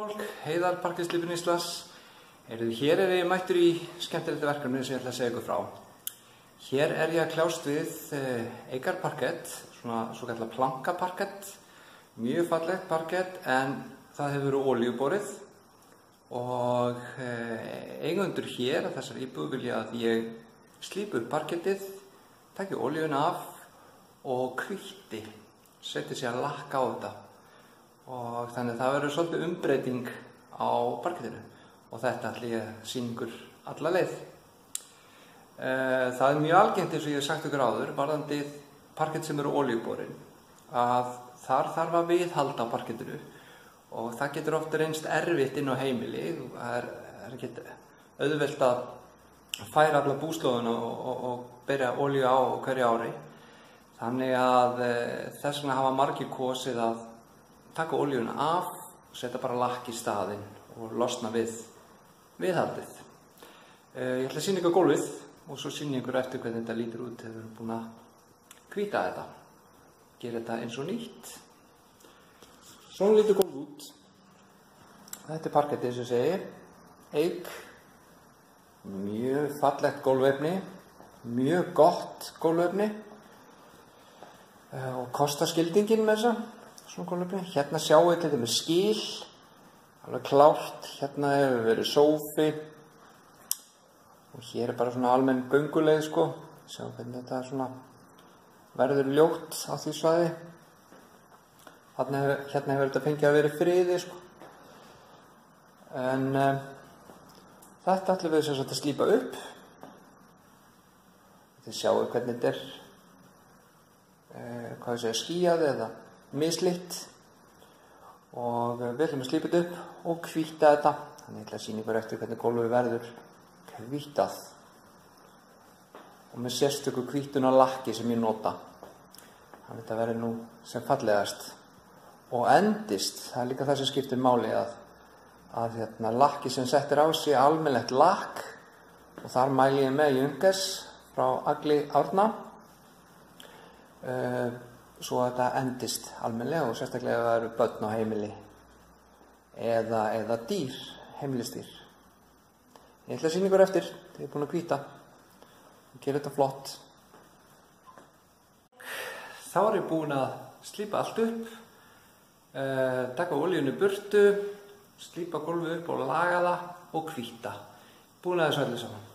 Fólk, Heiðar Parkettslípur Íslands. Hér ég mættur í skemmtilegt verkefni sem ég ætla að segja ykkur frá. Hér ég að kljást við Eigar parkett, svona svo kallar plankaparkett. Mjög fallegt parkett en það hefur verið olíuborið og eigendur hér að þessar íbúð vilja að ég slípi upp parkettið, taki olíuna af og hvíti, setja sér að lakka á þetta. Og þannig að það verður svolítið umbreyting á parkettinu og þetta ætla ég að sýna ykkur alla leið. Það mjög algengt eins og ég hef sagt ykkur áður varðandi parkett sem eru olíuborin að þar þarf að viðhalda parkettinu og það getur oft reynst erfitt inn á heimili. Það er ekki auðvelt að færa alla búslóðuna og byrja olíu á hverju ári. Þannig að þess vegna hafa margir kosið að taka olíuna af og setja bara lakk í staðinn og losna við viðhaldið. Ég ætla að sýna ykkur gólfið og svo sýna ykkur eftir hvernig þetta lítur út þegar við erum búin að hvíta þetta. Gera þetta eins og nýtt. Svona lítur gólfið út. Þetta er parkettið eins og ég segi. Eik. Mjög fallegt gólfefni. Mjög gott gólfefni. Og kostaskildingin með þessa. Svona gólfefni. Hérna sjáum við þetta með skil. Alveg klárt. Hérna hefur verið sófi. Og hér er bara svona almenn gönguleið sko. Sjáum hvernig þetta svona verður ljótt á því svæði. Hérna hefur þetta fengið að vera í friði sko. En þetta ætlum við sem sagt að slípa upp. Þið sjáum hvernig þetta er hvað ég segja, skýjað eða mislitt. Og við ætlum að slípa þetta upp og hvíta þetta. Þannig ég ætla að sýna ykkur eftir hvernig gólfið verður hvítað. Og með sérstöku hvítun og lakki sem ég nota. Þannig að þetta verður nú sem fallegast. Og endist, það er líka það sem skiptir máli að lakki sem settir á sig almennilegt lakk. Og þar mæli ég með Junges frá Agli Árna. Svo að þetta endist almennilega og sérstaklega ef það eru börn á heimili eða dýr, heimilistýr. Ég ætla að sýna ykkur eftir þegar ég er búin að hvíta og gera þetta flott. Þá er ég búin að slípa allt upp, taka olíunni burtu, slípa gólfið upp og laga það og hvíta. Búin að þessu öllu saman.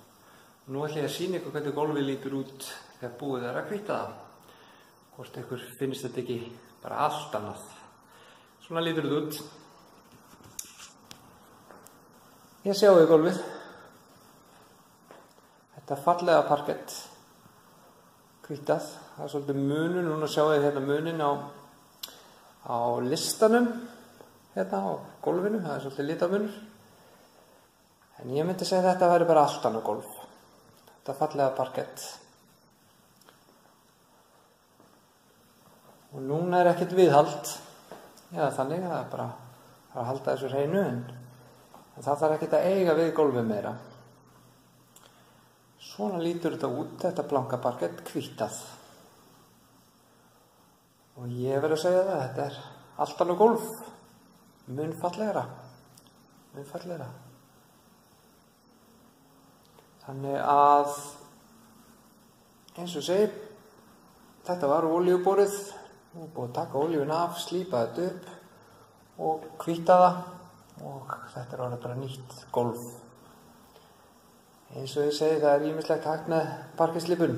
Og nú ætla ég að sýna ykkur hvernig gólfið lítur út þegar búið er að hvíta það. Hvort ykkur finnst þetta ekki bara allt annað. Svona lítur þetta út. Ég sjáu í gólfið. Þetta fallega parkett. Hvítað. Það er svolítið munur. Núna sjáu ég hérna munin á listanum. Hérna á gólfinu. Það er svolítið litamunur. En ég myndi segja að þetta væri bara allt annað gólf. Þetta fallega parkett. Og núna er ekkert viðhald. Já, þannig að það er bara að halda þessu hreinu en það þarf ekkert að eiga við gólfið meira. Svona lítur þetta út, þetta blanka parkett hvítað. Og ég verð að segja það, þetta er allt annað gólf. Mun fallegra. Þannig að eins og segi, þetta var olíuborið. Nú er búið að taka olíuna af, slípa þetta upp og hvíta það og þetta er orðið bara nýtt gólf. Eins og ég segi, það er ýmislegt hægt með parkettslípun.